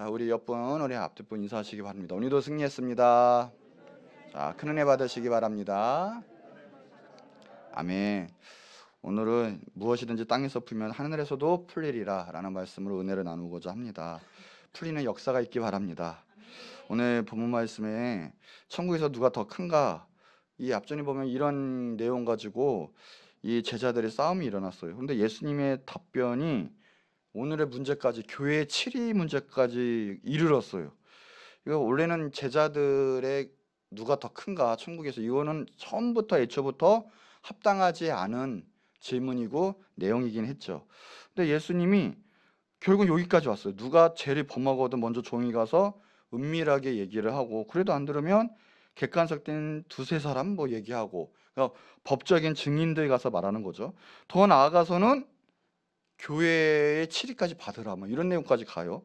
자, 우리 옆분, 우리 앞뒷분 인사하시기 바랍니다. 오늘도 승리했습니다. 자, 큰 은혜 받으시기 바랍니다. 아멘. 오늘은 무엇이든지 땅에서 풀면 하늘에서도 풀리리라 라는 말씀으로 은혜를 나누고자 합니다. 풀리는 역사가 있기 바랍니다. 오늘 본문 말씀에 천국에서 누가 더 큰가, 이 앞전에 보면 이런 내용 가지고 이 제자들의 싸움이 일어났어요. 그런데 예수님의 답변이 오늘의 문제까지, 교회의 7위 문제까지 이르렀어요. 이거 원래는 제자들의 누가 더 큰가, 천국에서, 이거는 처음부터 애초부터 합당하지 않은 질문이고 내용이긴 했죠. 근데 예수님이 결국 여기까지 왔어요. 누가 죄를 범하거든 먼저 종이 가서 은밀하게 얘기를 하고, 그래도 안 들으면 객관적인 두세 사람 뭐 얘기하고, 그러니까 법적인 증인들 가서 말하는 거죠. 더 나아가서는 교회의 7위까지 받으라, 뭐 이런 내용까지 가요.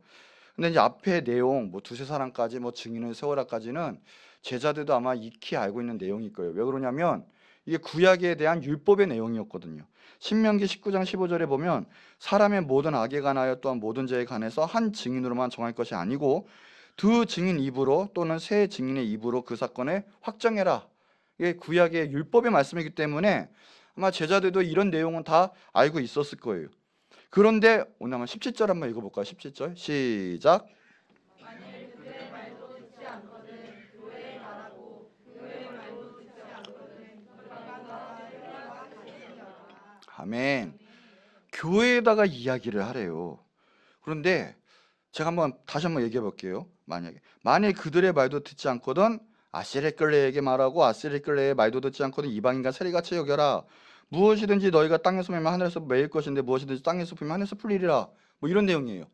근데 이제 앞에 내용, 뭐 두세 사람까지 뭐 증인을 세워라까지는 제자들도 아마 익히 알고 있는 내용일 거예요. 왜 그러냐면 이게 구약에 대한 율법의 내용이었거든요. 신명기 19장 15절에 보면 사람의 모든 악에 관하여 또한 모든 죄에 관해서 한 증인으로만 정할 것이 아니고 두 증인 입으로 또는 세 증인의 입으로 그 사건을 확정해라. 이게 구약의 율법의 말씀이기 때문에 아마 제자들도 이런 내용은 다 알고 있었을 거예요. 그런데 오늘 한번 17절 한번 읽어볼까요? 17절 시작. 아멘. 교회에다가 이야기를 하래요. 그런데 제가 다시 한번 얘기해 볼게요. 만일 그들의 말도 듣지 않거든 아스레클레에게 말하고 아스레클레의 말도 듣지 않거든 이방인과 세리같이 여겨라. 무엇이든지 너희가 땅에서 풀면 하늘에서 매일 것인데 무엇이든지 땅에서 풀면 하늘에서 풀리리라. 뭐 이런 내용이에요.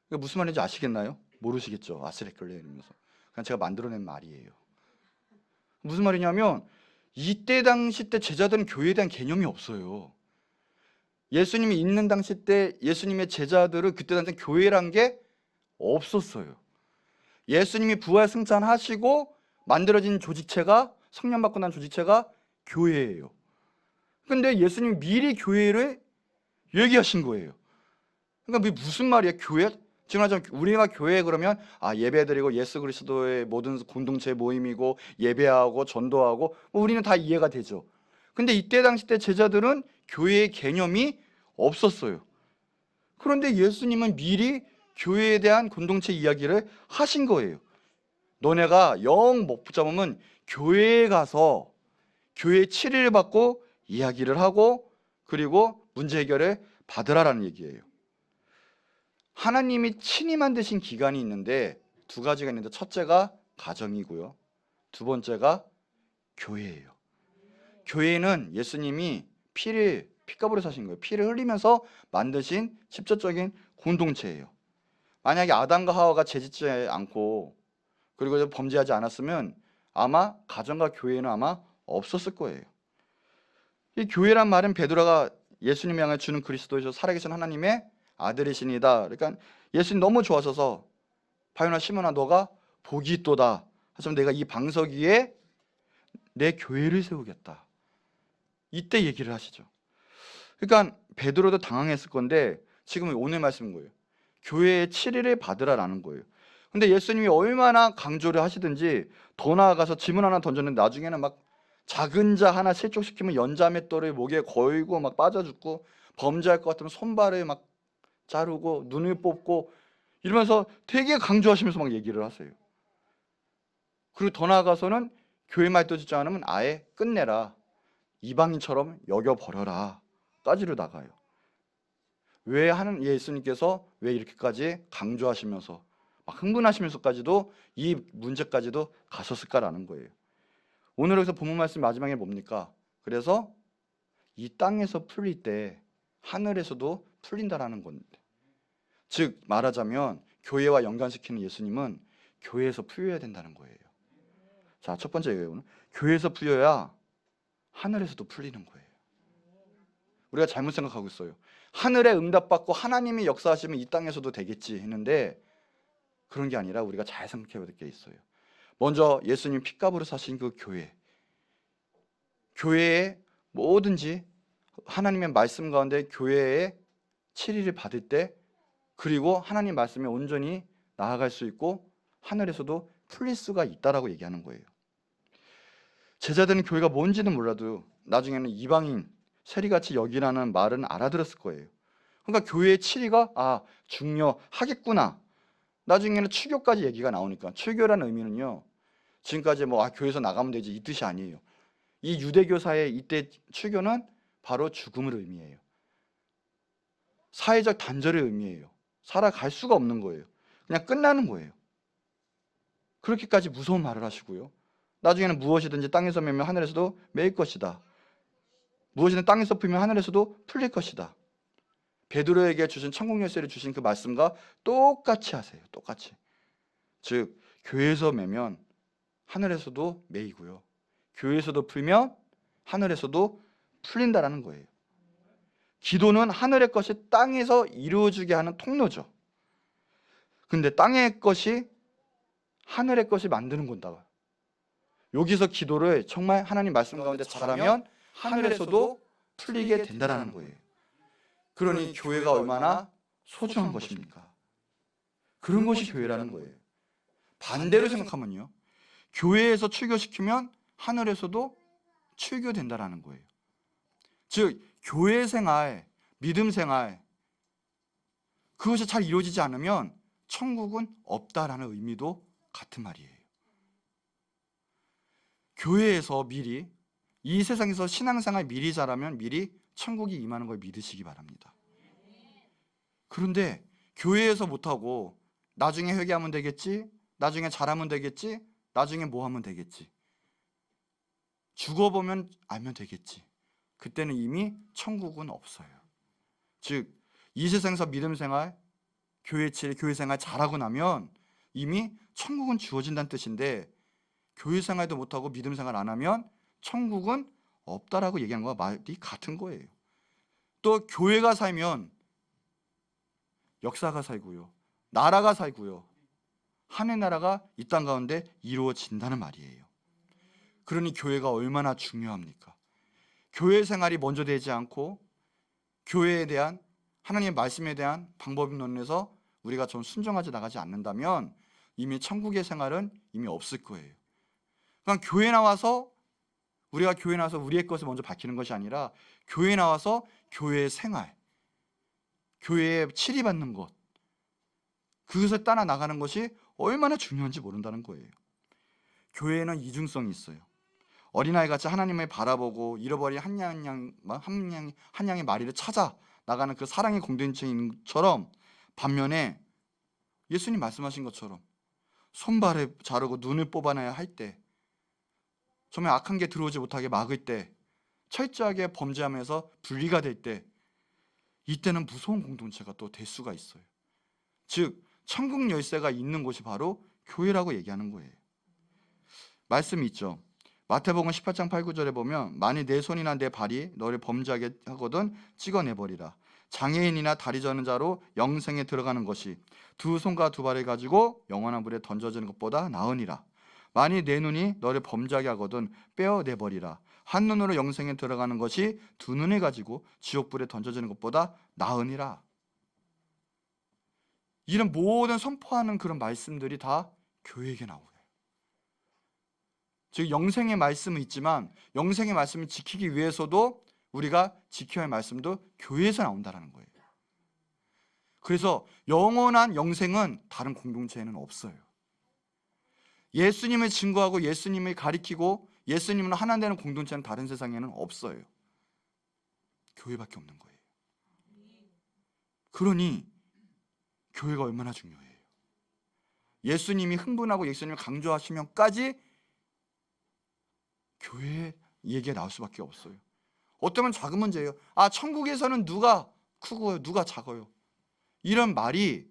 이게 무슨 말인지 아시겠나요? 모르시겠죠? 아스레클레 이러면서. 그냥 제가 만들어낸 말이에요. 무슨 말이냐면 이때 당시 때 제자들은 교회에 대한 개념이 없어요. 예수님이 있는 당시 때 예수님의 제자들은 그때 당시 교회란 게 없었어요. 예수님이 부활 승천하시고 만들어진 조직체가, 성령 받고 난 조직체가 교회예요. 근데 예수님이 미리 교회를 얘기하신 거예요. 그러니까 무슨 말이야, 교회? 지금 하자면 우리가 교회 그러면 예배드리고 예수 그리스도의 모든 공동체 모임이고 예배하고 전도하고 뭐 우리는 다 이해가 되죠. 근데 이때 당시 때 제자들은 교회의 개념이 없었어요. 그런데 예수님은 미리 교회에 대한 공동체 이야기를 하신 거예요. 너네가 영 못 붙잡으면 교회에 가서 교회 7일을 받고 이야기를 하고 그리고 문제 해결을 받으라라는 얘기예요. 하나님이 친히 만드신 기간이 있는데 두 가지가 있는데 첫째가 가정이고요. 두 번째가 교회예요. 교회는 예수님이 피값으로 사신 거예요. 피를 흘리면서 만드신 직접적인 공동체예요. 만약에 아담과 하와가 죄짓지 않고 그리고 범죄하지 않았으면 아마 가정과 교회는 아마 없었을 거예요. 이 교회란 말은 베드로가 예수님 향해 주는 그리스도이셔 살아계신 하나님의 아들이시니다. 그러니까 예수님 너무 좋아하셔서 바요나 시몬아 너가 복이 있도다 하시면 내가 이 방석 위에 내 교회를 세우겠다. 이때 얘기를 하시죠. 그러니까 베드로도 당황했을 건데 지금 오늘 말씀인 거예요. 교회의 7일을 받으라라는 거예요. 근데 예수님이 얼마나 강조를 하시든지 더 나아가서 질문 하나 던졌는데 나중에는 막 작은 자 하나 실족시키면 연자맷돌을 목에 걸고 막 빠져 죽고 범죄할 것 같으면 손발을 막 자르고 눈을 뽑고 이러면서 되게 강조하시면서 막 얘기를 하세요. 그리고 더 나아가서는 교회 말도 듣지 않으면 아예 끝내라. 이방인처럼 여겨버려라. 까지로 나가요. 왜 하는 예수님께서 왜 이렇게까지 강조하시면서 막 흥분하시면서까지도 이 문제까지도 가셨을까라는 거예요. 오늘 여기서 본문 말씀 마지막에 뭡니까? 그래서 이 땅에서 풀릴 때 하늘에서도 풀린다라는 건데, 즉 말하자면 교회와 연관시키는 예수님은 교회에서 풀려야 된다는 거예요. 자, 첫 번째 예요는 교회에서 풀려야 하늘에서도 풀리는 거예요. 우리가 잘못 생각하고 있어요. 하늘에 응답받고 하나님이 역사하시면 이 땅에서도 되겠지 했는데 그런 게 아니라 우리가 잘 생각해야 될 게 있어요. 먼저 예수님 피값으로 사신 그 교회에 뭐든지 하나님의 말씀 가운데 교회에 7일을 받을 때 그리고 하나님 말씀에 온전히 나아갈 수 있고 하늘에서도 풀릴 수가 있다라고 얘기하는 거예요. 제자들은 교회가 뭔지는 몰라도 나중에는 이방인 세리같이 여기라는 말은 알아들었을 거예요. 그러니까 교회의 치리가 중요하겠구나. 나중에는 추교까지 얘기가 나오니까, 추교라는 의미는요, 지금까지 교회에서 나가면 되지 이 뜻이 아니에요. 이 유대교사의 이때 추교는 바로 죽음을 의미해요. 사회적 단절의 의미예요. 살아갈 수가 없는 거예요. 그냥 끝나는 거예요. 그렇게까지 무서운 말을 하시고요. 나중에는 무엇이든지 땅에서 매면 하늘에서도 매일 것이다. 무엇이든 땅에서 풀면 하늘에서도 풀릴 것이다. 베드로에게 주신 천국 열쇠를 주신 그 말씀과 똑같이 하세요. 똑같이. 즉 교회에서 매면 하늘에서도 매이고요. 교회에서도 풀면 하늘에서도 풀린다라는 거예요. 기도는 하늘의 것이 땅에서 이루어지게 하는 통로죠. 근데 땅의 것이 하늘의 것이 만드는 건다. 여기서 기도를 정말 하나님 말씀 가운데 잘하면 하늘에서도 풀리게 된다라는 거예요. 그러니 교회가 얼마나 소중한 것입니까? 그런 것이 교회라는 거예요. 반대로 생각하면요, 교회에서 출교시키면 하늘에서도 출교된다라는 거예요. 즉 교회 생활, 믿음 생활, 그것이 잘 이루어지지 않으면 천국은 없다라는 의미도 같은 말이에요. 교회에서 미리, 이 세상에서 신앙생활 미리 잘하면 미리 천국이 임하는 걸 믿으시기 바랍니다. 그런데 교회에서 못하고 나중에 회개하면 되겠지, 나중에 잘하면 되겠지, 나중에 뭐 하면 되겠지, 죽어보면 알면 되겠지, 그때는 이미 천국은 없어요. 즉 이 세상에서 믿음 생활, 교회 생활 잘하고 나면 이미 천국은 주어진다는 뜻인데, 교회 생활도 못하고 믿음 생활 안 하면 천국은 없다라고 얘기한 거와 말이 같은 거예요. 또 교회가 살면 역사가 살고요, 나라가 살고요, 하늘 나라가 이 땅 가운데 이루어진다는 말이에요. 그러니 교회가 얼마나 중요합니까? 교회 생활이 먼저 되지 않고 교회에 대한, 하나님의 말씀에 대한 방법론에서 우리가 좀 순종하지 나가지 않는다면 이미 천국의 생활은 이미 없을 거예요. 그러니까 교회 나와서, 우리가 교회 나와서 우리의 것을 먼저 밝히는 것이 아니라 교회 나와서 교회의 생활, 교회에 치리받는 것, 그것을 따라 나가는 것이 얼마나 중요한지 모른다는 거예요. 교회에는 이중성이 있어요. 어린아이같이 하나님을 바라보고 잃어버린 한 양의 마리를 찾아 나가는 그 사랑의 공동체인처럼, 반면에 예수님 말씀하신 것처럼 손발을 자르고 눈을 뽑아내야 할 때, 정말 악한 게 들어오지 못하게 막을 때, 철저하게 범죄하면서 분리가 될 때, 이때는 무서운 공동체가 또 될 수가 있어요. 즉 천국 열쇠가 있는 곳이 바로 교회라고 얘기하는 거예요. 말씀이 있죠. 마태복음 18장 8, 9절에 보면, 만일 내 손이나 내 발이 너를 범죄하게 하거든 찍어내버리라. 장애인이나 다리 저는 자로 영생에 들어가는 것이 두 손과 두 발을 가지고 영원한 불에 던져지는 것보다 나으니라. 만일 내 눈이 너를 범죄하게 하거든 빼어내버리라. 한 눈으로 영생에 들어가는 것이 두 눈을 가지고 지옥불에 던져지는 것보다 나으니라. 이런 모든 선포하는 그런 말씀들이 다 교회에게 나오고, 즉 영생의 말씀은 있지만 영생의 말씀을 지키기 위해서도 우리가 지켜야 할 말씀도 교회에서 나온다는 거예요. 그래서 영원한 영생은 다른 공동체에는 없어요. 예수님을 증거하고 예수님을 가리키고 예수님은 하나 되는 공동체는 다른 세상에는 없어요. 교회밖에 없는 거예요. 그러니 교회가 얼마나 중요해요. 예수님이 흥분하고 예수님을 강조하시면까지 교회 얘기가 나올 수밖에 없어요. 어쩌면 작은 문제예요. 천국에서는 누가 크고요, 누가 작아요, 이런 말이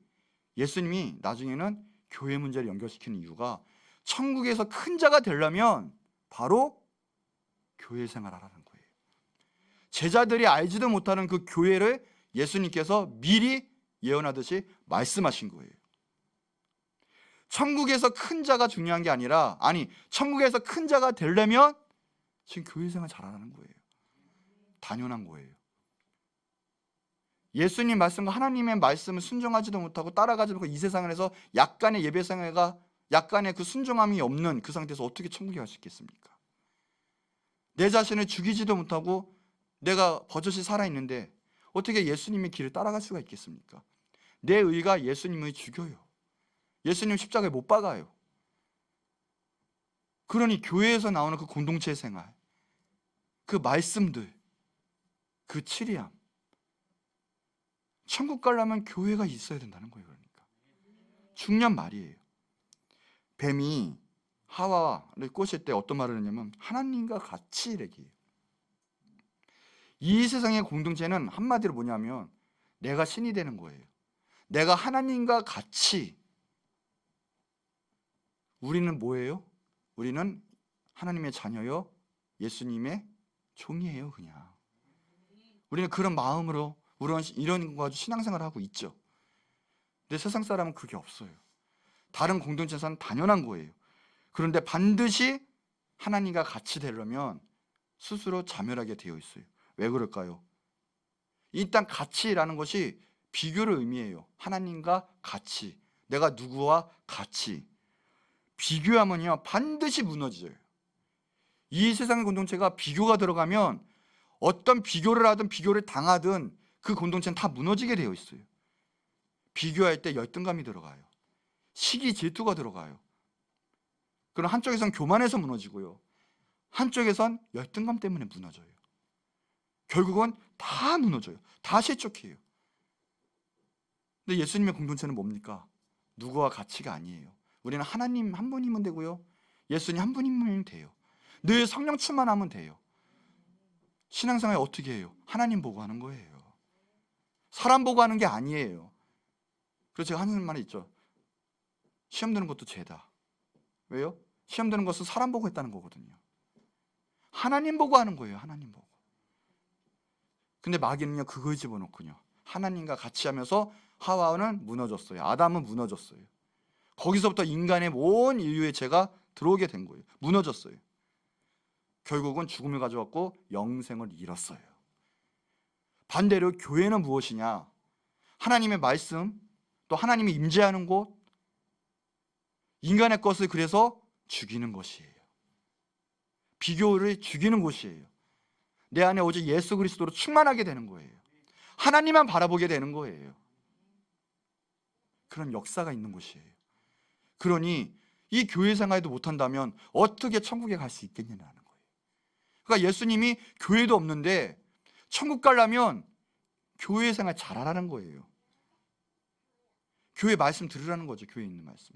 예수님이 나중에는 교회 문제를 연결시키는 이유가, 천국에서 큰 자가 되려면 바로 교회 생활하라는 거예요. 제자들이 알지도 못하는 그 교회를 예수님께서 미리 예언하듯이 말씀하신 거예요. 천국에서 큰 자가 중요한 게 아니라, 천국에서 큰 자가 되려면 지금 교회 생활 잘하라는 거예요. 당연한 거예요. 예수님 말씀과 하나님의 말씀을 순종하지도 못하고 따라가지도 못하고 이 세상에서 약간의 예배생활과 약간의 그 순종함이 없는 그 상태에서 어떻게 천국에 갈 수 있겠습니까? 내 자신을 죽이지도 못하고 내가 버젓이 살아있는데 어떻게 예수님의 길을 따라갈 수가 있겠습니까? 내 의가 예수님을 죽여요. 예수님 십자가에 못 박아요. 그러니 교회에서 나오는 그 공동체 생활, 그 말씀들, 그 치리함, 천국 가려면 교회가 있어야 된다는 거예요. 그러니까 중요한 말이에요. 뱀이 하와를 꼬실 때 어떤 말을 했냐면 하나님과 같이 이래기예요. 이 세상의 공동체는 한마디로 뭐냐면 내가 신이 되는 거예요. 내가 하나님과 같이. 우리는 뭐예요? 우리는 하나님의 자녀요, 예수님의 종이에요. 그냥 우리는 그런 마음으로 이런 거 가지고 신앙생활을 하고 있죠. 근데 세상 사람은 그게 없어요. 다른 공동체에서는 당연한 거예요. 그런데 반드시 하나님과 같이 되려면 스스로 자멸하게 되어 있어요. 왜 그럴까요? 일단 같이라는 것이 비교를 의미해요. 하나님과 같이, 내가 누구와 같이. 비교하면요 반드시 무너져요. 이 세상의 공동체가 비교가 들어가면 어떤 비교를 하든 비교를 당하든 그 공동체는 다 무너지게 되어 있어요. 비교할 때 열등감이 들어가요. 시기 질투가 들어가요. 그럼 한쪽에선 교만해서 무너지고요, 한쪽에선 열등감 때문에 무너져요. 결국은 다 무너져요. 다 실족해요. 근데 예수님의 공동체는 뭡니까? 누구와 같이가 아니에요. 우리는 하나님 한 분이면 되고요, 예수님 한 분이면 돼요. 늘 성령 충만하면 돼요. 신앙생활 어떻게 해요? 하나님 보고 하는 거예요. 사람 보고 하는 게 아니에요. 그래서 제가 하는 말이 있죠. 시험 드는 것도 죄다. 왜요? 시험 드는 것은 사람 보고 했다는 거거든요. 하나님 보고 하는 거예요. 하나님 보고. 근데 마귀는요 그걸 집어넣군요. 하나님과 같이 하면서 하와는 무너졌어요. 아담은 무너졌어요. 거기서부터 인간의 온 인류의 죄가 들어오게 된 거예요. 무너졌어요. 결국은 죽음을 가져왔고 영생을 잃었어요. 반대로 교회는 무엇이냐? 하나님의 말씀, 또 하나님이 임재하는 곳, 인간의 것을 그래서 죽이는 것이에요. 비교를 죽이는 곳이에요. 내 안에 오직 예수 그리스도로 충만하게 되는 거예요. 하나님만 바라보게 되는 거예요. 그런 역사가 있는 곳이에요. 그러니 이 교회 생활도 못한다면 어떻게 천국에 갈 수 있겠냐는 거예요. 그러니까 예수님이 교회도 없는데 천국 가려면 교회 생활 잘하라는 거예요. 교회 말씀 들으라는 거죠. 교회에 있는 말씀,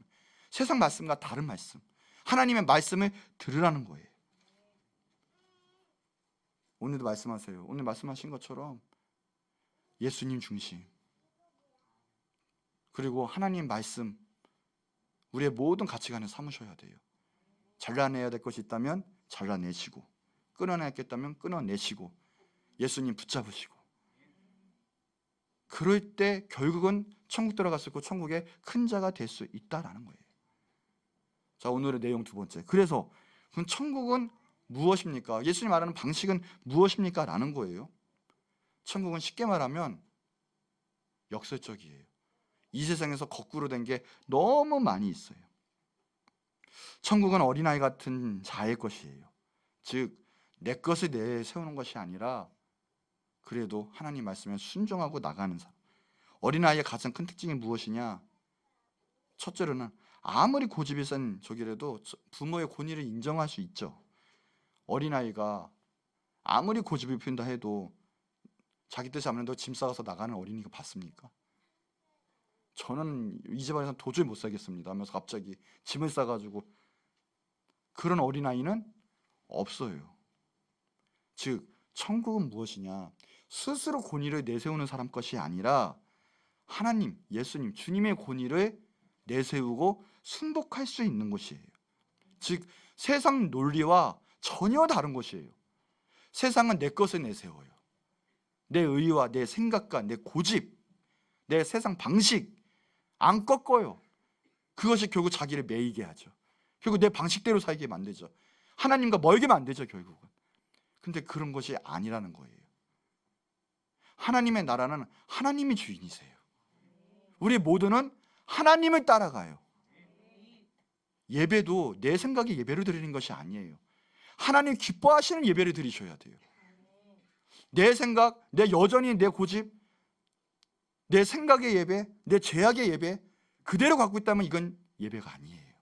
세상 말씀과 다른 말씀, 하나님의 말씀을 들으라는 거예요. 오늘도 말씀하세요. 오늘 말씀하신 것처럼 예수님 중심, 그리고 하나님 말씀, 우리의 모든 가치관을 삼으셔야 돼요. 잘라내야 될 것이 있다면 잘라내시고, 끊어내겠다면 끊어내시고, 예수님 붙잡으시고, 그럴 때 결국은 천국 들어갔을 거 천국의 큰 자가 될 수 있다라는 거예요. 자, 오늘의 내용 두 번째. 그래서 그럼 천국은 무엇입니까? 예수님 말하는 방식은 무엇입니까? 라는 거예요. 천국은 쉽게 말하면 역설적이에요. 이 세상에서 거꾸로 된 게 너무 많이 있어요. 천국은 어린아이 같은 자의 것이에요. 즉, 내 것을 내세우는 것이 아니라 그래도 하나님 말씀에 순종하고 나가는 사람. 어린아이의 가장 큰 특징이 무엇이냐? 첫째로는 아무리 고집이 센 적이라도 부모의 권위를 인정할 수 있죠. 어린아이가 아무리 고집을 피운다 해도 자기 뜻이 안 맞는다고 짐 싸가서 나가는 어린이가 봤습니까? 저는 이 집안에서는 도저히 못 살겠습니다 하면서 갑자기 짐을 싸가지고, 그런 어린아이는 없어요. 즉, 천국은 무엇이냐? 스스로 권위를 내세우는 사람 것이 아니라 하나님, 예수님, 주님의 권위를 내세우고 순복할 수 있는 곳이에요. 즉, 세상 논리와 전혀 다른 것이에요. 세상은 내 것을 내세워요. 내 의와 내 생각과 내 고집, 내 세상 방식 안 꺾어요. 그것이 결국 자기를 매이게 하죠. 결국 내 방식대로 살게 만들죠. 하나님과 멀게 만들죠, 결국은. 근데 그런 것이 아니라는 거예요. 하나님의 나라는 하나님이 주인이세요. 우리 모두는 하나님을 따라가요. 예배도 내 생각에 예배를 드리는 것이 아니에요. 하나님 기뻐하시는 예배를 드리셔야 돼요. 내 생각, 내 여전히 내 고집, 내 생각의 예배, 내 죄악의 예배 그대로 갖고 있다면 이건 예배가 아니에요.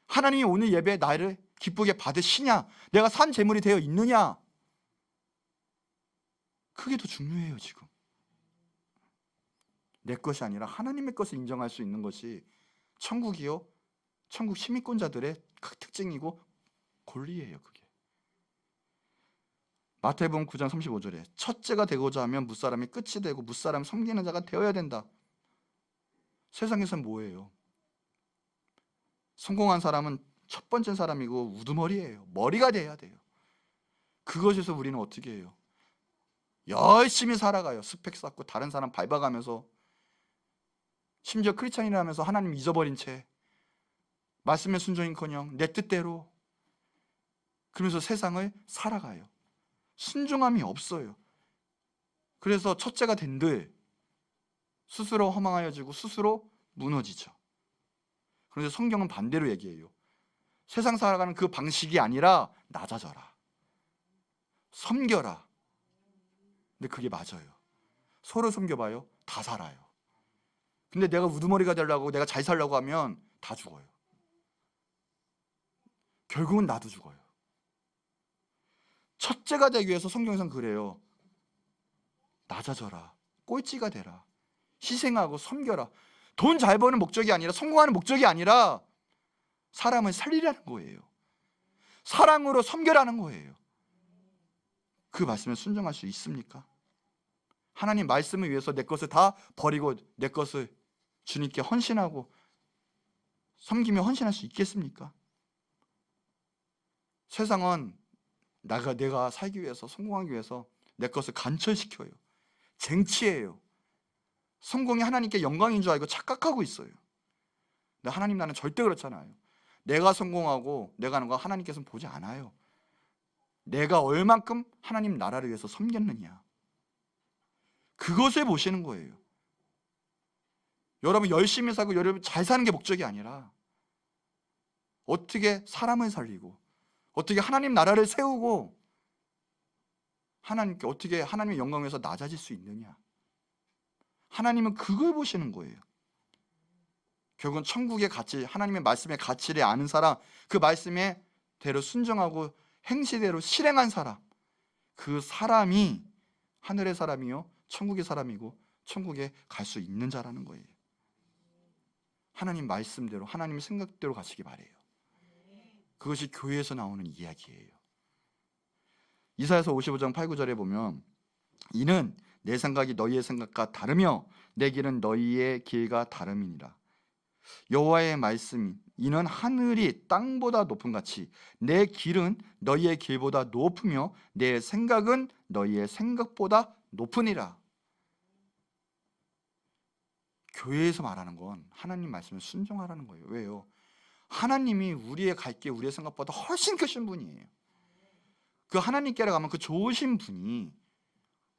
하나님이 오늘 예배 나를 기쁘게 받으시냐, 내가 산 제물이 되어 있느냐, 그게 더 중요해요. 지금 내 것이 아니라 하나님의 것을 인정할 수 있는 것이 천국이요, 천국 시민권자들의 특징이고 권리예요. 그게 마태복음 9장 35절에 첫째가 되고자 하면 무사람이 끝이 되고 무사람 섬기는 자가 되어야 된다. 세상에선 뭐예요? 성공한 사람은 첫 번째 사람이고 우두머리예요. 머리가 돼야 돼요. 그것에서 우리는 어떻게 해요? 열심히 살아가요. 스펙 쌓고 다른 사람 밟아가면서, 심지어 크리스찬이라면서 하나님 잊어버린 채 말씀에 순종인커녕 내 뜻대로 그러면서 세상을 살아가요. 순종함이 없어요. 그래서 첫째가 된들 스스로 허망하여지고 스스로 무너지죠. 그런데 성경은 반대로 얘기해요. 세상 살아가는 그 방식이 아니라 낮아져라, 섬겨라. 근데 그게 맞아요. 서로 섬겨봐요. 다 살아요. 근데 내가 우두머리가 되려고, 내가 잘 살려고 하면 다 죽어요. 결국은 나도 죽어요. 첫째가 되기 위해서 성경에서는 그래요. 낮아져라, 꼴찌가 되라, 희생하고 섬겨라. 돈 잘 버는 목적이 아니라, 성공하는 목적이 아니라 사람을 살리라는 거예요. 사랑으로 섬겨라는 거예요. 그 말씀에 순종할 수 있습니까? 하나님 말씀을 위해서 내 것을 다 버리고 내 것을 주님께 헌신하고 섬기며 헌신할 수 있겠습니까? 세상은 내가 살기 위해서, 성공하기 위해서 내 것을 간철시켜요. 쟁취해요. 성공이 하나님께 영광인 줄 알고 착각하고 있어요. 근데 하나님 나라는 절대 그렇잖아요. 내가 성공하고 내가 하는 거 하나님께서는 보지 않아요. 내가 얼만큼 하나님 나라를 위해서 섬겼느냐, 그것을 보시는 거예요. 여러분 열심히 살고 여러분 잘 사는 게 목적이 아니라 어떻게 사람을 살리고 어떻게 하나님 나라를 세우고 하나님께 어떻게 하나님의 영광에서 낮아질 수 있느냐, 하나님은 그걸 보시는 거예요. 결국은 천국의 가치, 하나님의 말씀의 가치를 아는 사람, 그 말씀에 대로 순종하고 행시대로 실행한 사람, 그 사람이 하늘의 사람이요 천국의 사람이고 천국에 갈 수 있는 자라는 거예요. 하나님 말씀대로, 하나님 생각대로 가시기 바래요. 그것이 교회에서 나오는 이야기예요. 이사야서 55장 8, 9절에 보면 이는 내 생각이 너희의 생각과 다르며 내 길은 너희의 길과 다름이니라. 여호와의 말씀, 이는 하늘이 땅보다 높음 같이 내 길은 너희의 길보다 높으며 내 생각은 너희의 생각보다 높으니라. 교회에서 말하는 건 하나님 말씀을 순종하라는 거예요. 왜요? 하나님이 우리의 갈 길, 우리의 생각보다 훨씬 크신 분이에요. 그 하나님께로 가면 그 좋으신 분이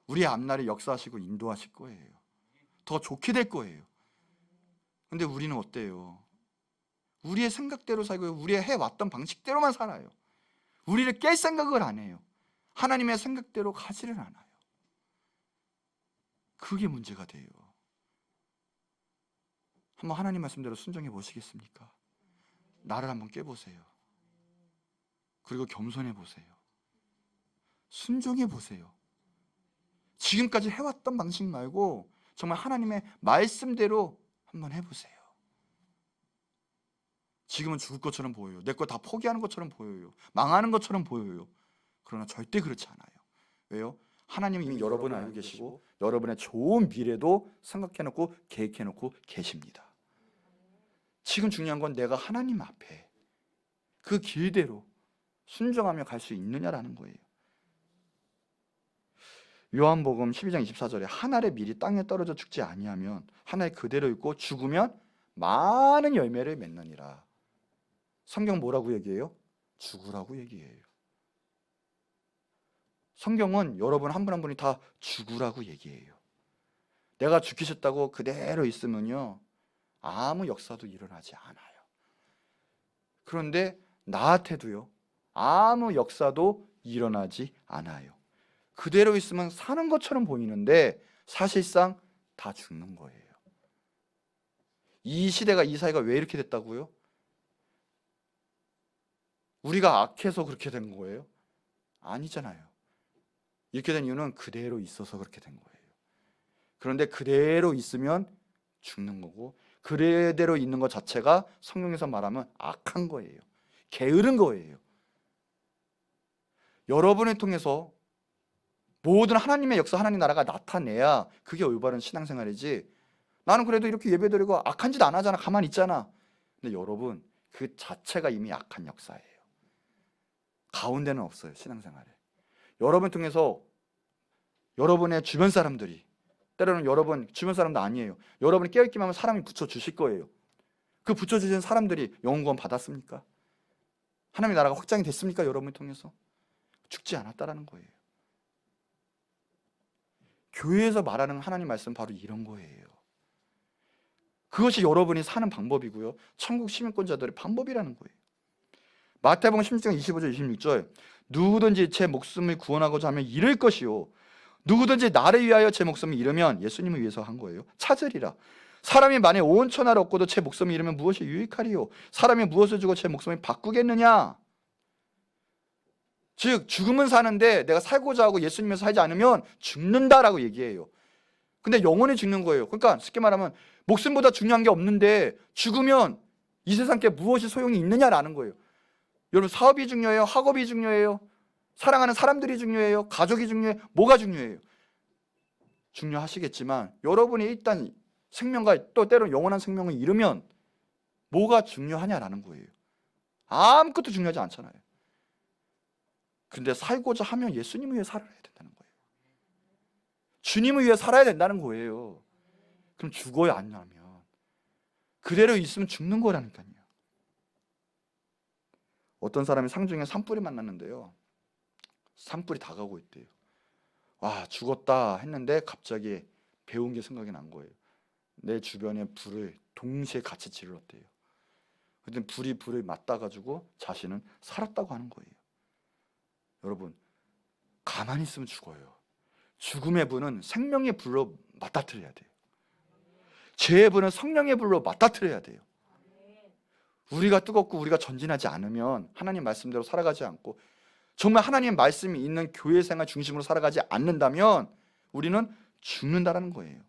우리의 앞날에 역사하시고 인도하실 거예요. 더 좋게 될 거예요. 근데 우리는 어때요? 우리의 생각대로 살고 우리의 해왔던 방식대로만 살아요. 우리를 깰 생각을 안 해요. 하나님의 생각대로 가지를 않아요. 그게 문제가 돼요. 한번 하나님 말씀대로 순종해 보시겠습니까? 나를 한번 깨보세요. 그리고 겸손해 보세요. 순종해 보세요. 지금까지 해왔던 방식 말고 정말 하나님의 말씀대로 한번 해보세요. 지금은 죽을 것처럼 보여요. 내 거 다 포기하는 것처럼 보여요. 망하는 것처럼 보여요. 그러나 절대 그렇지 않아요. 왜요? 하나님이 이미 여러분을 알고 계시고 여러분의 좋은 미래도 생각해놓고 계획해놓고 계십니다. 지금 중요한 건 내가 하나님 앞에 그 길대로 순종하며 갈 수 있느냐라는 거예요. 요한복음 12장 24절에 한 알의 밀이 땅에 떨어져 죽지 아니하면 한 알 그대로 있고 죽으면 많은 열매를 맺느니라. 성경 뭐라고 얘기해요? 죽으라고 얘기해요. 성경은 여러분 한 분 한 분이 다 죽으라고 얘기해요. 내가 죽이셨다고 그대로 있으면요, 아무 역사도 일어나지 않아요. 그런데 나한테도요, 아무 역사도 일어나지 않아요. 그대로 있으면 사는 것처럼 보이는데 사실상 다 죽는 거예요. 이 시대가, 이 사회가 왜 이렇게 됐다고요? 우리가 악해서 그렇게 된 거예요? 아니잖아요. 이렇게 된 이유는 그대로 있어서 그렇게 된 거예요. 그런데 그대로 있으면 죽는 거고, 그대로 있는 것 자체가 성경에서 말하면 악한 거예요. 게으른 거예요. 여러분을 통해서 모든 하나님의 역사, 하나님 나라가 나타내야 그게 올바른 신앙생활이지, 나는 그래도 이렇게 예배드리고 악한 짓 안 하잖아, 가만히 있잖아. 근데 여러분, 그 자체가 이미 악한 역사예요. 가운데는 없어요, 신앙생활에. 여러분 통해서 여러분의 주변 사람들이, 때로는 여러분 주변 사람도 아니에요, 여러분이 깨어있기만 하면 사람이 붙여주실 거예요. 그 붙여주신 사람들이 영원구원 받았습니까? 하나님의 나라가 확장이 됐습니까? 여러분을 통해서? 죽지 않았다라는 거예요. 교회에서 말하는 하나님 말씀은 바로 이런 거예요. 그것이 여러분이 사는 방법이고요, 천국 시민권자들의 방법이라는 거예요. 마태복음 16장 25절 26절, 누구든지 제 목숨을 구원하고자 하면 잃을 것이요, 누구든지 나를 위하여 제 목숨을 잃으면, 예수님을 위해서 한 거예요, 찾으리라. 사람이 만일 온 천하를 얻고도 제 목숨을 잃으면 무엇이 유익하리요? 사람이 무엇을 주고 제 목숨을 바꾸겠느냐? 즉 죽음은 사는데 내가 살고자 하고 예수님에서 살지 않으면 죽는다라고 얘기해요. 근데 영원히 죽는 거예요. 그러니까 쉽게 말하면 목숨보다 중요한 게 없는데 죽으면 이 세상께 무엇이 소용이 있느냐라는 거예요. 여러분, 사업이 중요해요? 학업이 중요해요? 사랑하는 사람들이 중요해요? 가족이 중요해요? 뭐가 중요해요? 중요하시겠지만 여러분이 일단 생명과 또 때로는 영원한 생명을 잃으면 뭐가 중요하냐라는 거예요. 아무것도 중요하지 않잖아요. 근데 살고자 하면 예수님을 위해 살아야 된다는 거예요. 주님을 위해 살아야 된다는 거예요. 그럼 죽어야 안 하면 그대로 있으면 죽는 거라니까요. 어떤 사람이 상중에 산불이 만났는데요, 산불이 다가오고 있대요. 와, 죽었다 했는데 갑자기 배운 게 생각이 난 거예요. 내 주변에 불을 동시에 같이 질렀대요. 근데 불을 맞닿아가지고 자신은 살았다고 하는 거예요. 여러분, 가만히 있으면 죽어요. 죽음의 불은 생명의 불로 맞닥뜨려야 돼요. 죄의 불은 성령의 불로 맞닥뜨려야 돼요. 우리가 뜨겁고 우리가 전진하지 않으면, 하나님 말씀대로 살아가지 않고 정말 하나님 말씀이 있는 교회 생활 중심으로 살아가지 않는다면 우리는 죽는다라는 거예요.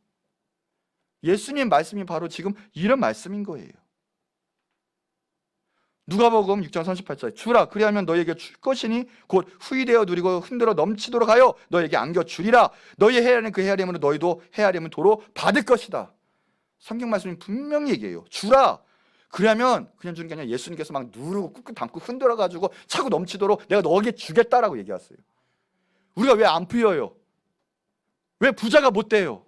예수님 말씀이 바로 지금 이런 말씀인 거예요. 누가복음 6장 38절, 주라 그리하면 너희에게 줄 것이니 곧 후이되어 누리고 흔들어 넘치도록 하여 너희에게 안겨 주리라. 너희 헤아리는 그 헤아림으로 너희도 헤아림은 도로 받을 것이다. 성경 말씀이 분명히 얘기해요. 주라. 그러면 그냥 주는 게 아니라 예수님께서 막 누르고 꾹꾹 담고 흔들어 가지고 차고 넘치도록 내가 너에게 주겠다라고 얘기했어요. 우리가 왜 안 풀려요? 왜 부자가 못 돼요?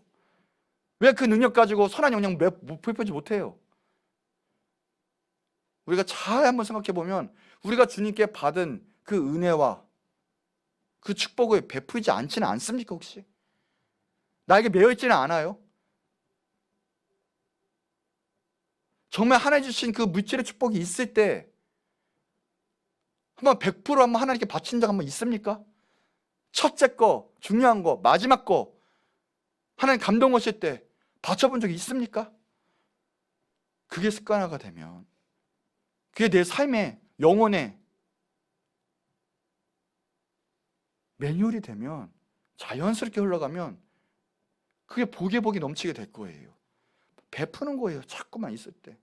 왜 그 능력 가지고 선한 영향 펼치지 못해요? 우리가 잘 한번 생각해 보면 우리가 주님께 받은 그 은혜와 그 축복을 베풀지 않지는 않습니까? 혹시 나에게 매여 있지는 않아요? 정말 하나님 주신 그 물질의 축복이 있을 때 한번 100% 한번 하나님께 바친 적 한번 있습니까? 첫째 거, 중요한 거, 마지막 거 하나님 감동 오실 때 바쳐본 적이 있습니까? 그게 습관화가 되면, 그게 내 삶의 영혼의 매뉴얼이 되면, 자연스럽게 흘러가면 그게 복이 넘치게 될 거예요. 베푸는 거예요. 자꾸만 있을 때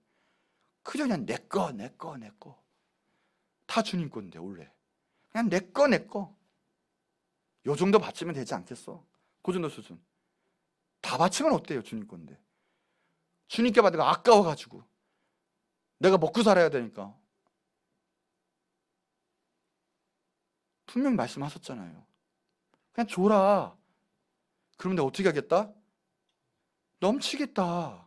그저 그냥 내 거 다 주님 건데, 원래 그냥 내 거 요 정도 바치면 되지 않겠어? 그 정도 수준 다 바치면 어때요? 주님 건데. 주님께 받은 거 아까워가지고 내가 먹고 살아야 되니까. 분명히 말씀하셨잖아요. 그냥 줘라. 그러면 내가 어떻게 하겠다? 넘치겠다.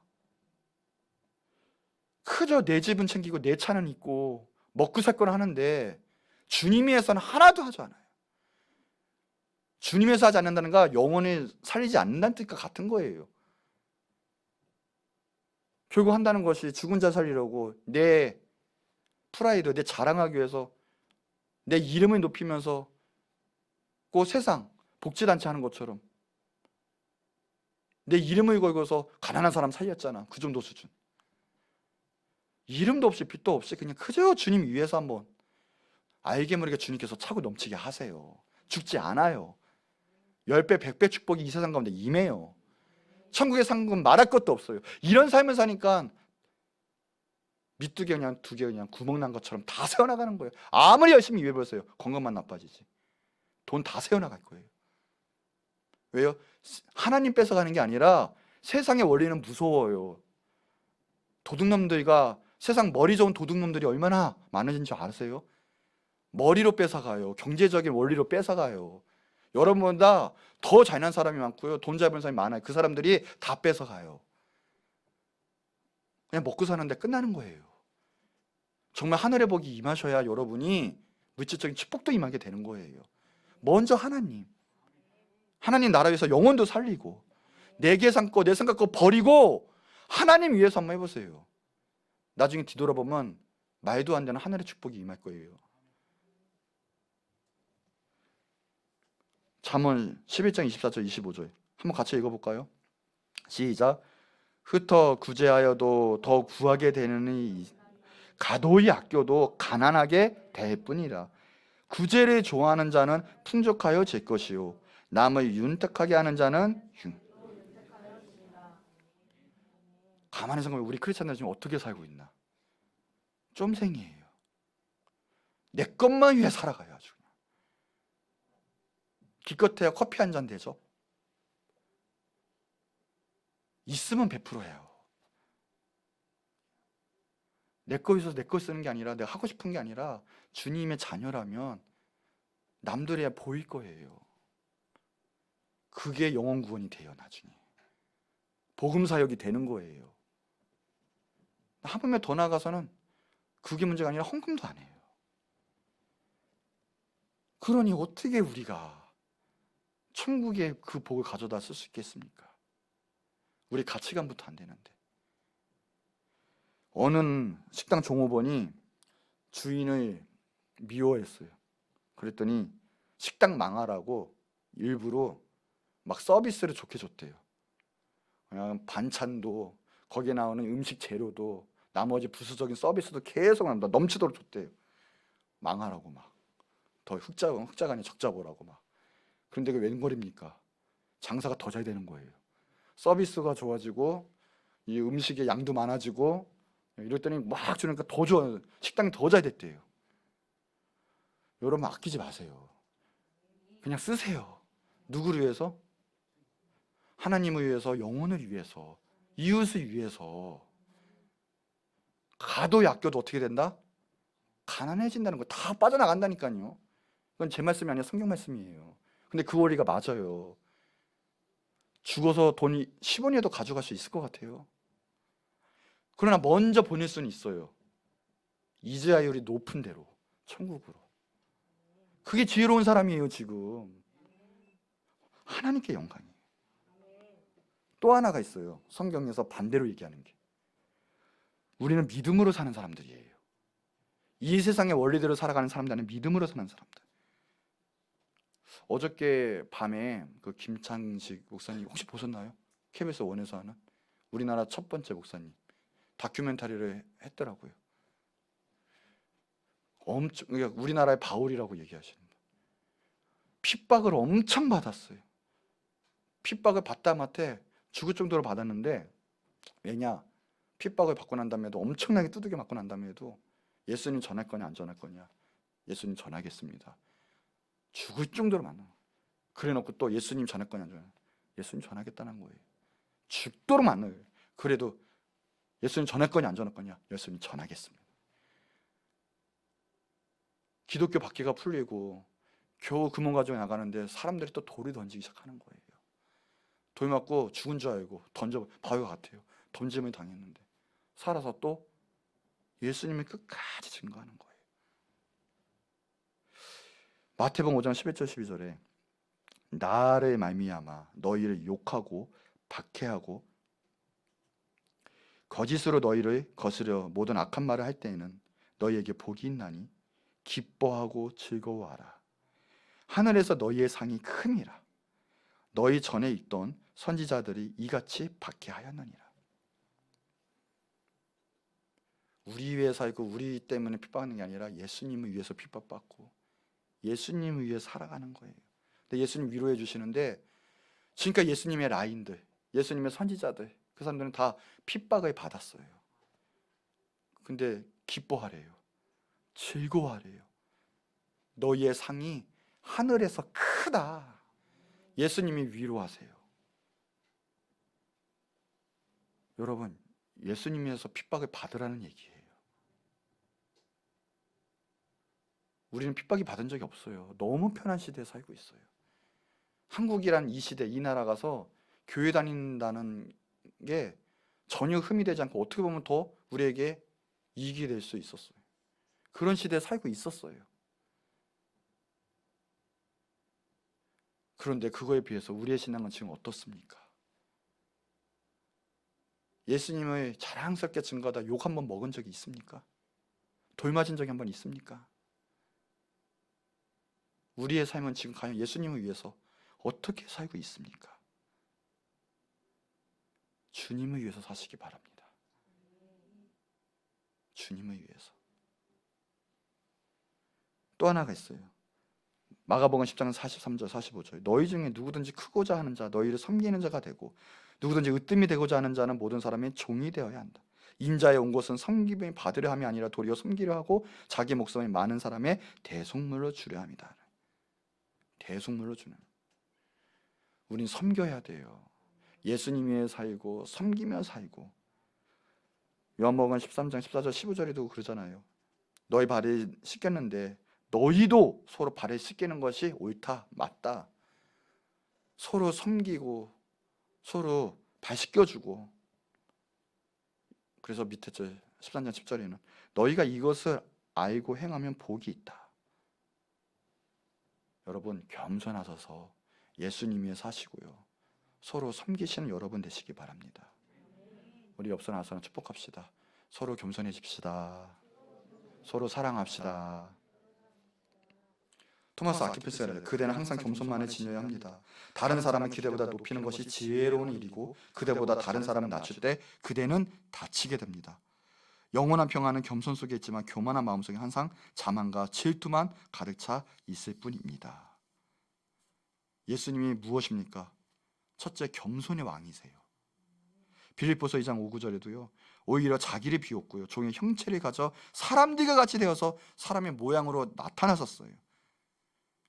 그저 내 집은 챙기고 내 차는 있고 먹고 살 건 하는데 주님이 위해서는 하나도 하지 않아요. 주님에서 하지 않는다는 건 영혼을 살리지 않는다는 뜻과 같은 거예요. 결국 한다는 것이 죽은 자 살리려고 내 프라이드, 내 자랑하기 위해서 내 이름을 높이면서 그 세상 복지단체 하는 것처럼 내 이름을 걸고서 가난한 사람 살렸잖아. 그 정도 수준. 이름도 없이 빛도 없이 그냥 그저 주님 위해서 한번 알게 모르게 주님께서 차고 넘치게 하세요. 죽지 않아요. 10배 100배 축복이 이 세상 가운데 임해요. 천국의 상금 말할 것도 없어요. 이런 삶을 사니까 밑두개 그냥 두 개 그냥 구멍 난 것처럼 다 새어나가는 거예요. 아무리 열심히 일해보세요. 건강만 나빠지지. 돈 다 새어나갈 거예요. 왜요? 하나님 뺏어가는 게 아니라 세상의 원리는 무서워요. 도둑놈들과 세상 머리 좋은 도둑놈들이 얼마나 많은지 아세요? 머리로 뺏어가요. 경제적인 원리로 뺏어가요. 여러분보다 더 잘난 사람이 많고요. 돈 잘 버는 사람이 많아요. 그 사람들이 다 뺏어가요. 그냥 먹고 사는데 끝나는 거예요. 정말 하늘의 복이 임하셔야 여러분이 물질적인 축복도 임하게 되는 거예요. 먼저 하나님 나라 위해서 영혼도 살리고 내 계산 거, 내 생각 거 버리고 하나님 위해서 한번 해보세요. 나중에 뒤돌아보면 말도 안 되는 하늘의 축복이 임할 거예요. 잠언 11장 24절 25절 한번 같이 읽어볼까요? 시작. 흩어 구제하여도 더 구하게 되느니 가도히 아껴도 가난하게 될 뿐이라. 구제를 좋아하는 자는 풍족하여 질 것이요 남을 윤택하게 하는 자는 가만히 생각해보면 우리 크리스찬들 지금 어떻게 살고 있나? 쫌생이에요. 내 것만 위해 살아가요. 아주 기껏해야 커피 한 잔 되죠. 있으면 베풀어요. 내 거 있어서 내 거 쓰는 게 아니라 내가 하고 싶은 게 아니라 주님의 자녀라면 남들에야 보일 거예요. 그게 영혼 구원이 돼요. 나중에 복음 사역이 되는 거예요. 하물며 더 나아가서는 그게 문제가 아니라 헌금도 안 해요. 그러니 어떻게 우리가 천국의 그 복을 가져다 쓸 수 있겠습니까? 우리 가치관부터 안 되는데. 어느 식당 종업원이 주인을 미워했어요. 그랬더니 식당 망하라고 일부러 막 서비스를 좋게 줬대요. 그냥 반찬도 거기에 나오는 음식 재료도 나머지 부수적인 서비스도 계속 넘치도록 줬대요. 망하라고 막 더 흑자간에 적자 보라고 막. 그런데 그게 웬걸입니까? 장사가 더 잘 되는 거예요. 서비스가 좋아지고 이 음식의 양도 많아지고 이랬더니 막 주니까 더 좋아. 식당이 더 잘 됐대요. 여러분 아끼지 마세요. 그냥 쓰세요. 누구를 위해서? 하나님을 위해서, 영혼을 위해서, 이웃을 위해서. 가도 아껴도 어떻게 된다? 가난해진다는 거 다 빠져나간다니까요. 그건 제 말씀이 아니라 성경 말씀이에요. 근데 그 원리가 맞아요. 죽어서 돈이 10원이라도 가져갈 수 있을 것 같아요. 그러나 먼저 보낼 수는 있어요. 이자율이 높은 데로, 천국으로. 그게 지혜로운 사람이에요. 지금 하나님께 영광이에요. 또 하나가 있어요. 성경에서 반대로 얘기하는 게, 우리는 믿음으로 사는 사람들이에요. 이 세상의 원리대로 살아가는 사람들은 믿음으로 사는 사람들. 어저께 밤에 그 김창식 목사님 혹시 보셨나요? KBS 원에서 하는 우리나라 첫 번째 목사님 다큐멘터리를 했더라고요. 엄청, 그러니까 우리나라의 바울이라고 얘기하시는 분. 핍박을 엄청 받았어요. 핍박을 받다 못해 죽을 정도로 받았는데, 왜냐? 핍박을 받고 난 다음에도 엄청나게 두들겨 맞고 난 다음에도 예수님 전할 거냐 안 전할 거냐? 예수님 전하겠습니다. 죽을 정도로 만나. 그래놓고 또 예수님 전할 거냐 안 전할? 예수님 전하겠다는 거예요. 죽도록 만나요. 그래도 예수님 전할 거냐 안 전할 거냐? 예수님 전하겠습니다. 기독교 박해가 풀리고 겨우 금원 가지고 나가는데 사람들이 또 돌을 던지기 시작하는 거예요. 돌 맞고 죽은 줄 알고 던져, 바위가 같아요. 던짐을 당했는데 살아서 또 예수님이 끝까지 증거하는 거예요. 마태복음 5장 11절 12절에 나를 말미암아 너희를 욕하고 박해하고 거짓으로 너희를 거스려 모든 악한 말을 할 때에는 너희에게 복이 있나니 기뻐하고 즐거워하라. 하늘에서 너희의 상이 큼이라. 너희 전에 있던 선지자들이 이같이 박해하였느니라. 우리 위해 살고 우리 때문에 핍박하는 게 아니라 예수님을 위해서 핍박받고 예수님을 위해 살아가는 거예요. 근데 예수님 위로해 주시는데 지금까지 예수님의 라인들, 예수님의 선지자들, 그 사람들은 다 핍박을 받았어요. 근데 기뻐하래요. 즐거워하래요. 너희의 상이 하늘에서 크다. 예수님이 위로하세요. 여러분, 예수님에서 핍박을 받으라는 얘기예요. 우리는 핍박이 받은 적이 없어요. 너무 편한 시대에 살고 있어요. 한국이란 이 시대, 이 나라 가서 교회 다닌다는 게 전혀 흠이 되지 않고 어떻게 보면 더 우리에게 이익이 될 수 있었어요. 그런 시대에 살고 있었어요. 그런데 그거에 비해서 우리의 신앙은 지금 어떻습니까? 예수님을 자랑스럽게 증거하다 욕 한 번 먹은 적이 있습니까? 돌 맞은 적이 한 번 있습니까? 우리의 삶은 지금 과연 예수님을 위해서 어떻게 살고 있습니까? 주님을 위해서 사시기 바랍니다. 주님을 위해서. 또 하나가 있어요. 마가복음 10장 43절 45절. 너희 중에 누구든지 크고자 하는 자 너희를 섬기는 자가 되고 누구든지 으뜸이 되고자 하는 자는 모든 사람의 종이 되어야 한다. 인자에 온 것은 섬김을 받으려 함이 아니라 도리어 섬기려 하고 자기 목숨을 많은 사람의 대속물로 주려 함이다. 대속물로 주는. 우린 섬겨야 돼요. 예수님 위해 살고 섬기며 살고. 요한복음 13장 14절 15절에도 그러잖아요. 너희 발을 씻겼는데 너희도 서로 발을 씻기는 것이 옳다, 맞다. 서로 섬기고 서로 발 씻겨주고. 그래서 밑에 13장 10절에는 너희가 이것을 알고 행하면 복이 있다. 여러분 겸손하셔서 예수님 위해 사시고요. 서로 섬기시는 여러분 되시기 바랍니다. 우리 옆서 나서는 축복합시다. 서로 겸손해집시다. 서로 사랑합시다. 토마스 아퀴나스가 이래요. 그대는 항상 겸손만을 지녀야 합니다. 다른 사람을 그대보다 높이는 것이 지혜로운 일이고 그대보다 다른 사람을 낮출 때 그대는 다치게 됩니다. 영원한 평안은 겸손 속에 있지만 교만한 마음 속에 항상 자만과 질투만 가득 차 있을 뿐입니다. 예수님이 무엇입니까? 첫째, 겸손의 왕이세요. 빌립보서 2장 5, 9절에도요. 오히려 자기를 비웠고요. 종의 형체를 가져 사람들과 같이 되어서 사람의 모양으로 나타나셨어요.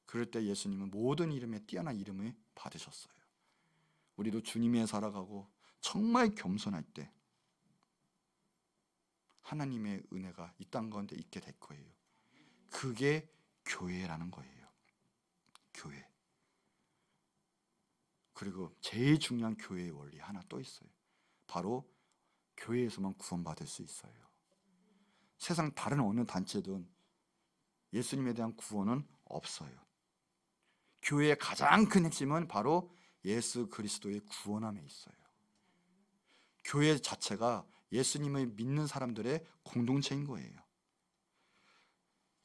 그럴 때 예수님은 모든 이름에 뛰어난 이름을 받으셨어요. 우리도 주님의 살아가고 정말 겸손할 때 하나님의 은혜가 이 땅 가운데 있게 될 거예요. 그게 교회라는 거예요. 교회. 그리고 제일 중요한 교회의 원리 하나 또 있어요. 바로 교회에서만 구원받을 수 있어요. 세상 다른 어느 단체든 예수님에 대한 구원은 없어요. 교회의 가장 큰 핵심은 바로 예수 그리스도의 구원함에 있어요. 교회 자체가 예수님을 믿는 사람들의 공동체인 거예요.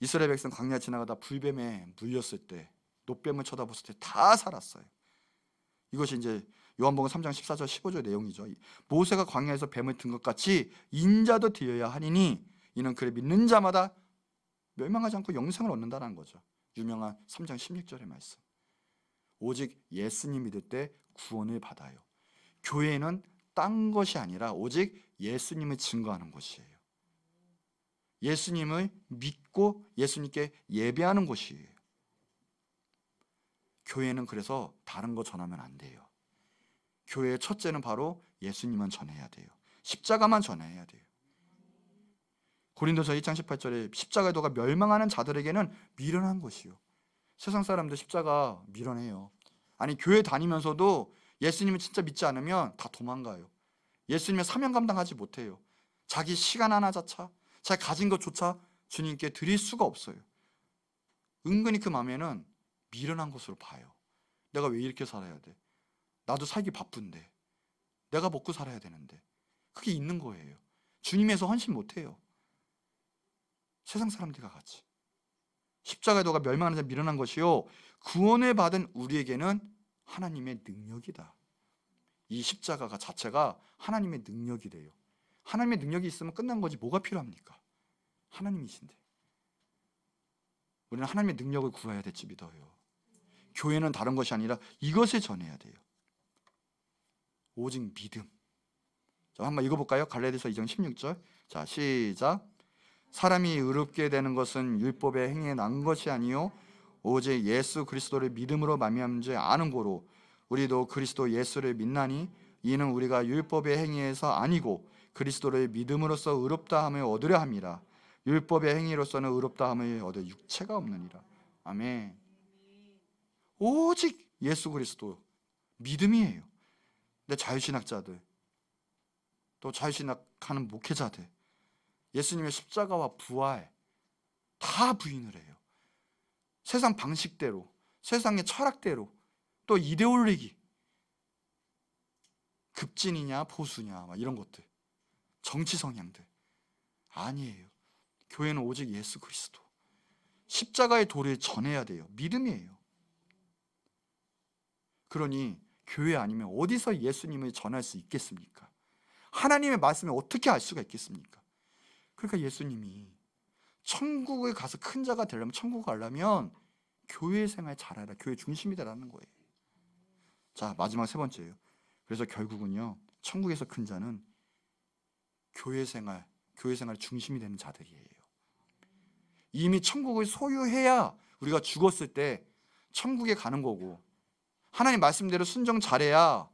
이스라엘 백성 광야 지나가다 불뱀에 물렸을 때, 노뱀을 쳐다봤을 때 다 살았어요. 이것이 이제 요한복음 3장 14절 15절 내용이죠. 모세가 광야에서 뱀을 든 것 같이 인자도 되어야 하니니 이는 그를 믿는 자마다 멸망하지 않고 영생을 얻는다는 거죠. 유명한 3장 16절의 말씀. 오직 예수님 믿을 때 구원을 받아요. 교회는 딴 것이 아니라 오직 예수님을 증거하는 곳이에요. 예수님을 믿고 예수님께 예배하는 곳이에요. 교회는 그래서 다른 거 전하면 안 돼요. 교회의 첫째는 바로 예수님만 전해야 돼요. 십자가만 전해야 돼요. 고린도서 1장 18절에 십자가의 도가 멸망하는 자들에게는 미련한 것이요. 세상 사람들 십자가 미련해요. 아니 교회 다니면서도 예수님을 진짜 믿지 않으면 다 도망가요. 예수님의 사명 감당하지 못해요. 자기 시간 하나조차 자기 가진 것조차 주님께 드릴 수가 없어요. 은근히 그 마음에는 미련한 것으로 봐요. 내가 왜 이렇게 살아야 돼? 나도 살기 바쁜데, 내가 먹고 살아야 되는데. 그게 있는 거예요. 주님에서 헌신 못해요. 세상 사람들과 같이. 십자가의 도가 멸망하는 자 밀어난 것이요, 구원을 받은 우리에게는 하나님의 능력이다. 이 십자가가 자체가 하나님의 능력이래요. 하나님의 능력이 있으면 끝난 거지 뭐가 필요합니까? 하나님이신데. 우리는 하나님의 능력을 구해야 될지 믿어요. 교회는 다른 것이 아니라 이것을 전해야 돼요. 오직 믿음. 자, 한번 읽어볼까요? 갈라디아서 2장 16절. 자, 시작. 사람이 의롭게 되는 것은 율법의 행위에 난 것이 아니요 오직 예수 그리스도를 믿음으로 말미암은 줄 아는 고로 우리도 그리스도 예수를 믿나니 이는 우리가 율법의 행위에서 아니고 그리스도를 믿음으로써 의롭다 함을 얻으려 함이라. 율법의 행위로서는 의롭다 함을 얻을 육체가 없느니라. 아멘. 오직 예수 그리스도 믿음이에요. 근데 자유신학자들, 또 자유신학하는 목회자들, 예수님의 십자가와 부활 다 부인을 해요. 세상 방식대로, 세상의 철학대로, 또 이데올로기, 급진이냐 보수냐 막 이런 것들, 정치 성향들. 아니에요. 교회는 오직 예수 그리스도, 십자가의 도를 전해야 돼요. 믿음이에요. 그러니 교회 아니면 어디서 예수님을 전할 수 있겠습니까? 하나님의 말씀을 어떻게 알 수가 있겠습니까? 그러니까 예수님이 천국에 가서 큰 자가 되려면, 천국 가려면 교회 생활 잘해라, 교회 중심이 되라는 거예요. 자, 마지막 세 번째예요. 그래서 결국은요, 천국에서 큰 자는 교회 생활 중심이 되는 자들이에요. 이미 천국을 소유해야 우리가 죽었을 때 천국에 가는 거고, 하나님 말씀대로 순종 잘해야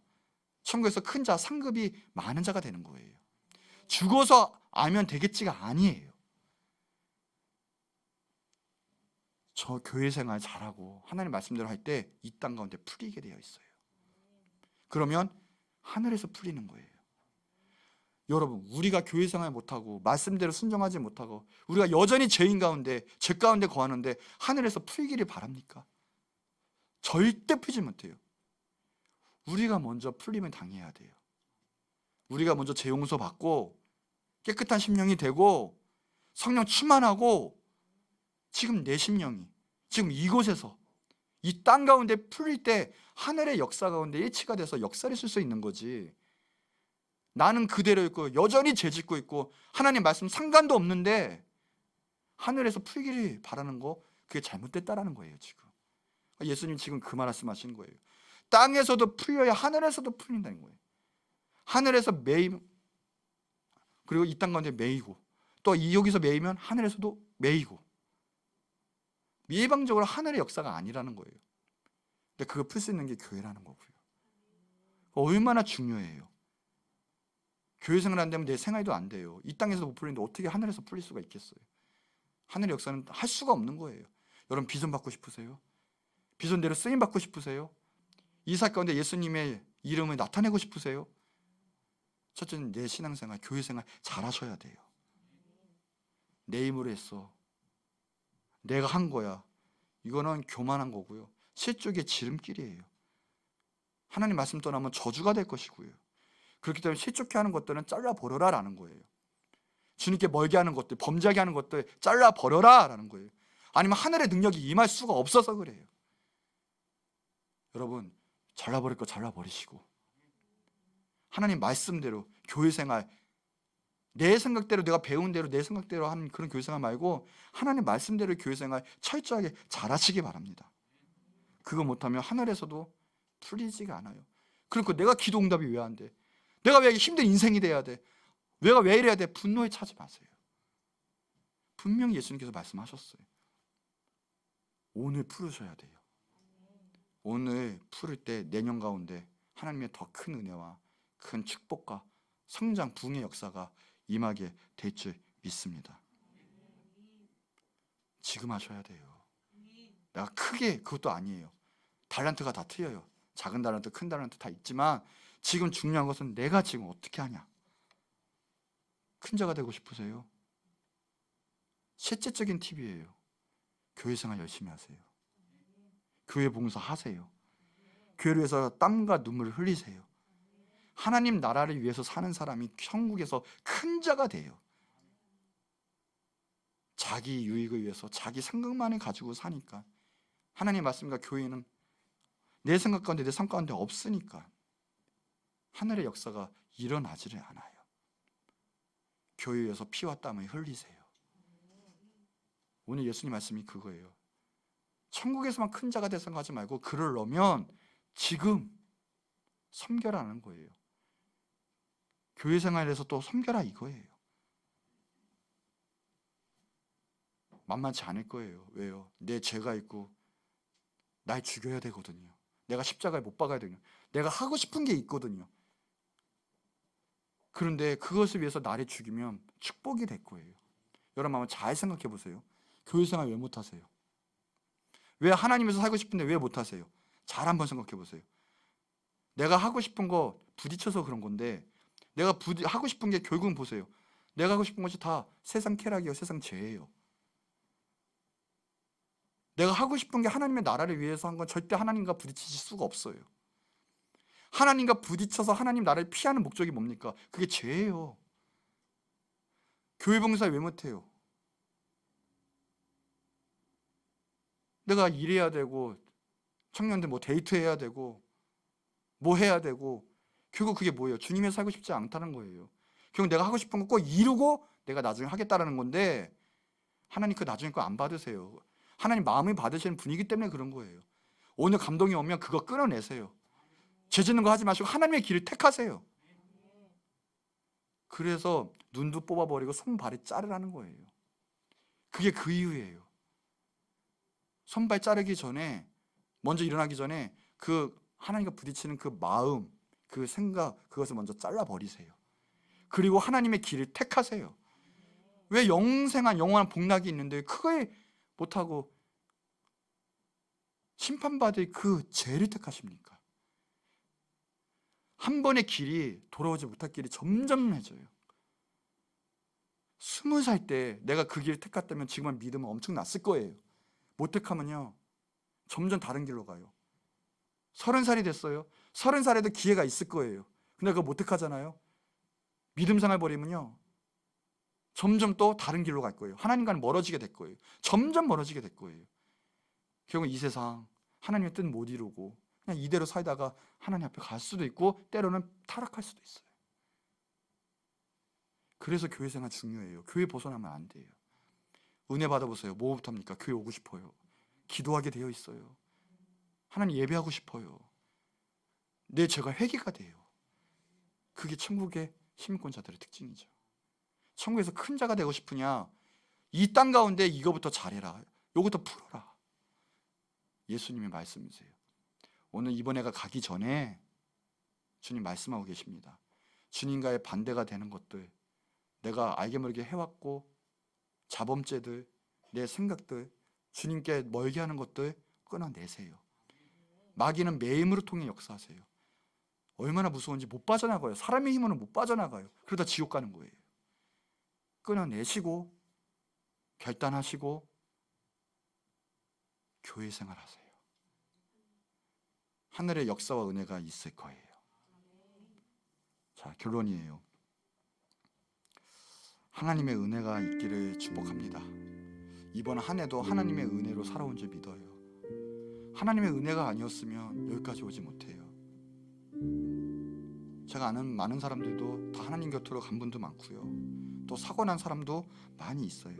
천국에서 큰 자, 상급이 많은 자가 되는 거예요. 죽어서 알면 되겠지가 아니에요. 저 교회 생활 잘하고 하나님 말씀대로 할 때 이 땅 가운데 풀리게 되어 있어요. 그러면 하늘에서 풀리는 거예요. 여러분, 우리가 교회 생활 못하고 말씀대로 순종하지 못하고 우리가 여전히 죄인 가운데, 죄 가운데 거하는데 하늘에서 풀기를 바랍니까? 절대 풀지 못해요. 우리가 먼저 풀림을 당해야 돼요. 우리가 먼저 죄 용서 받고 깨끗한 심령이 되고 성령 충만하고, 지금 내 심령이 지금 이곳에서 이 땅 가운데 풀릴 때 하늘의 역사 가운데 일치가 돼서 역사를 쓸 수 있는 거지. 나는 그대로 있고 여전히 죄 짓고 있고 하나님 말씀 상관도 없는데 하늘에서 풀기를 바라는 거, 그게 잘못됐다라는 거예요. 지금 예수님 지금 그 말씀하신 거예요. 땅에서도 풀려야 하늘에서도 풀린다는 거예요. 하늘에서 매이면, 그리고 이 땅 가운데 매이고, 또 여기서 매이면 하늘에서도 매이고, 일방적으로 하늘의 역사가 아니라는 거예요. 근데 그거 풀 수 있는 게 교회라는 거고요. 얼마나 중요해요. 교회 생활 안 되면 내 생활도 안 돼요. 이 땅에서 못 풀리는데 어떻게 하늘에서 풀릴 수가 있겠어요? 하늘의 역사는 할 수가 없는 거예요. 여러분, 비전 받고 싶으세요? 비전대로 쓰임 받고 싶으세요? 이 사 가운데 예수님의 이름을 나타내고 싶으세요? 첫째는 내 신앙생활, 교회생활 잘하셔야 돼요. 내 힘으로 했어, 내가 한 거야, 이거는 교만한 거고요, 실족의 지름길이에요. 하나님 말씀 떠나면 저주가 될 것이고요. 그렇기 때문에 실족해 하는 것들은 잘라버려라 라는 거예요. 주님께 멀게 하는 것들, 범죄하게 하는 것들 잘라버려라 라는 거예요. 아니면 하늘의 능력이 임할 수가 없어서 그래요. 여러분, 잘라버릴 거 잘라버리시고 하나님 말씀대로 교회생활, 내 생각대로, 내가 배운 대로 내 생각대로 하는 그런 교회생활 말고 하나님 말씀대로 교회생활 철저하게 잘하시기 바랍니다. 그거 못하면 하늘에서도 풀리지가 않아요. 그러니까 내가 기도 응답이 왜 안 돼? 내가 왜 힘든 인생이 돼야 돼? 내가 왜 이래야 돼? 분노에 차지 마세요. 분명히 예수님께서 말씀하셨어요. 오늘 풀으셔야 돼요. 오늘 풀을 때 내년 가운데 하나님의 더 큰 은혜와 큰 축복과 성장, 부흥의 역사가 임하게 될 줄 믿습니다. 지금 하셔야 돼요. 내가 크게, 그것도 아니에요. 달란트가 다 틀려요. 작은 달란트, 큰 달란트 다 있지만 지금 중요한 것은 내가 지금 어떻게 하냐. 큰 자가 되고 싶으세요? 실제적인 팁이에요. 교회 생활 열심히 하세요. 교회 봉사 하세요. 교회를 위해서 땀과 눈물을 흘리세요. 하나님 나라를 위해서 사는 사람이 천국에서 큰 자가 돼요. 자기 유익을 위해서 자기 생각만을 가지고 사니까. 하나님 말씀과 교회는 내 생각 가운데 내 삶 가운데 없으니까 하늘의 역사가 일어나지를 않아요. 교회에 위해서 피와 땀을 흘리세요. 오늘 예수님 말씀이 그거예요. 천국에서만 큰 자가 될 생각하지 말고 그러려면 지금 섬겨라는 거예요. 교회 생활에서 또 섬겨라 이거예요. 만만치 않을 거예요. 왜요? 내 죄가 있고 날 죽여야 되거든요. 내가 십자가에 못 박아야 되거든요. 내가 하고 싶은 게 있거든요. 그런데 그것을 위해서 나를 죽이면 축복이 될 거예요. 여러분 한번 잘 생각해 보세요. 교회 생활 왜 못하세요? 왜 하나님에서 살고 싶은데 왜 못하세요? 잘 한번 생각해 보세요. 내가 하고 싶은 거 부딪혀서 그런 건데 내가 하고 싶은 게 결국은 보세요. 내가 하고 싶은 것이 다 세상 쾌락이요, 세상 죄예요. 내가 하고 싶은 게 하나님의 나라를 위해서 한 건 절대 하나님과 부딪히실 수가 없어요. 하나님과 부딪혀서 하나님 나라를 피하는 목적이 뭡니까? 그게 죄예요. 교회 봉사 왜 못해요? 내가 일해야 되고 청년들 뭐 데이트해야 되고 뭐 해야 되고 결국 그게 뭐예요? 주님의 살고 싶지 않다는 거예요. 결국 내가 하고 싶은 거 꼭 이루고 내가 나중에 하겠다라는 건데 하나님 그 나중에 거 안 받으세요. 하나님 마음을 받으시는 분이기 때문에 그런 거예요. 오늘 감동이 오면 그거 끊어내세요. 죄 짓는 거 하지 마시고 하나님의 길을 택하세요. 그래서 눈도 뽑아버리고 손발을 자르라는 거예요. 그게 그 이유예요. 손발 자르기 전에 먼저 일어나기 전에 그 하나님과 부딪히는 그 마음, 그 생각, 그것을 먼저 잘라버리세요. 그리고 하나님의 길을 택하세요. 왜 영원한 복락이 있는데 그거에 못하고 심판받을 그 죄를 택하십니까? 한 번의 길이 돌아오지 못할 길이 점점 해져요. 20살 때 내가 그 길을 택했다면 지금은 믿음은 엄청 났을 거예요. 못 택하면요 점점 다른 길로 가요. 30살이 됐어요. 30살에도 기회가 있을 거예요. 근데 그거 못 택하잖아요. 믿음 생활 버리면요 점점 또 다른 길로 갈 거예요. 하나님과는 멀어지게 될 거예요. 점점 멀어지게 될 거예요. 결국 이 세상 하나님의 뜻 못 이루고 그냥 이대로 살다가 하나님 앞에 갈 수도 있고 때로는 타락할 수도 있어요. 그래서 교회 생활 중요해요. 교회 벗어나면 안 돼요. 은혜 받아보세요. 뭐부터 합니까? 교회 오고 싶어요. 기도하게 되어 있어요. 하나님 예배하고 싶어요. 내 죄가 회개가 돼요. 그게 천국의 시민권자들의 특징이죠. 천국에서 큰 자가 되고 싶으냐? 이 땅 가운데 이거부터 잘해라. 요거부터 풀어라. 예수님의 말씀이세요. 오늘 이번 해가 가기 전에 주님 말씀하고 계십니다. 주님과의 반대가 되는 것들, 내가 알게 모르게 해왔고 자범죄들, 내 생각들, 주님께 멀게 하는 것들 끊어내세요. 마귀는 내 힘으로 통해 역사하세요. 얼마나 무서운지 못 빠져나가요. 사람의 힘으로는 못 빠져나가요. 그러다 지옥 가는 거예요. 끊어내시고 결단하시고 교회 생활하세요. 하늘의 역사와 은혜가 있을 거예요. 자, 결론이에요. 하나님의 은혜가 있기를 축복합니다. 이번 한 해도 하나님의 은혜로 살아온 줄 믿어요. 하나님의 은혜가 아니었으면 여기까지 오지 못해요. 제가 아는 많은 사람들도 다 하나님 곁으로 간 분도 많고요. 또 사고 난 사람도 많이 있어요.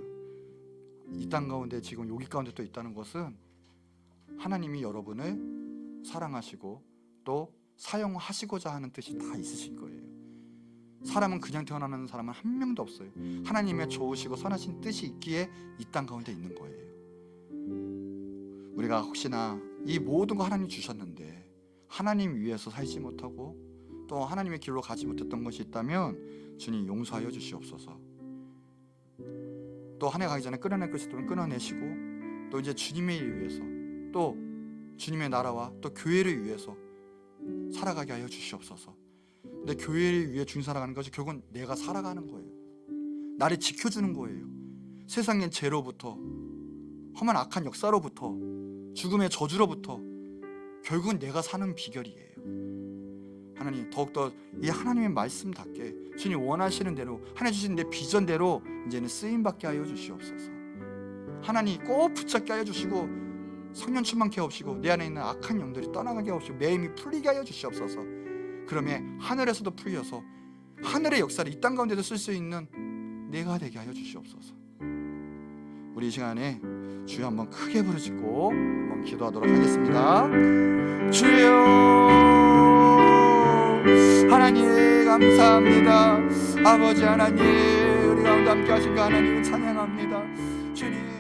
이 땅 가운데 지금 여기 가운데 또 있다는 것은 하나님이 여러분을 사랑하시고 또 사용하시고자 하는 뜻이 다 있으신 거예요. 사람은 그냥 태어나는 사람은 한 명도 없어요. 하나님의 좋으시고 선하신 뜻이 있기에 이 땅 가운데 있는 거예요. 우리가 혹시나 이 모든 거 하나님 주셨는데 하나님 위해서 살지 못하고 또 하나님의 길로 가지 못했던 것이 있다면 주님 용서하여 주시옵소서. 또 한 해 가기 전에 끊어낼 것이 있다면 끊어내시고 또 이제 주님의 일 위해서 또 주님의 나라와 또 교회를 위해서 살아가게 하여 주시옵소서. 근데 교회를 위해 주님 살아가는 것이 결국은 내가 살아가는 거예요. 나를 지켜주는 거예요. 세상의 죄로부터 험한 악한 역사로부터 죽음의 저주로부터 결국은 내가 사는 비결이에요. 하나님, 더욱더 이 하나님의 말씀답게 주님 원하시는 대로 하나님 주신 내 비전대로 이제는 쓰임받게 하여 주시옵소서. 하나님 꼭 붙잡게 하여 주시고 성령 충만케 하옵시고 내 안에 있는 악한 영들이 떠나가게 하옵시고 내 힘이 풀리게 하여 주시옵소서. 그러면 하늘에서도 풀려서 하늘의 역사를 이 땅 가운데도 쓸 수 있는 내가 되게 하여 주시옵소서. 우리 이 시간에 주여 한번 크게 부르짖고 한번 기도하도록 하겠습니다. 주여 하나님 감사합니다. 아버지 하나님, 우리 가운데 함께 하신 그 하나님을 찬양합니다. 주님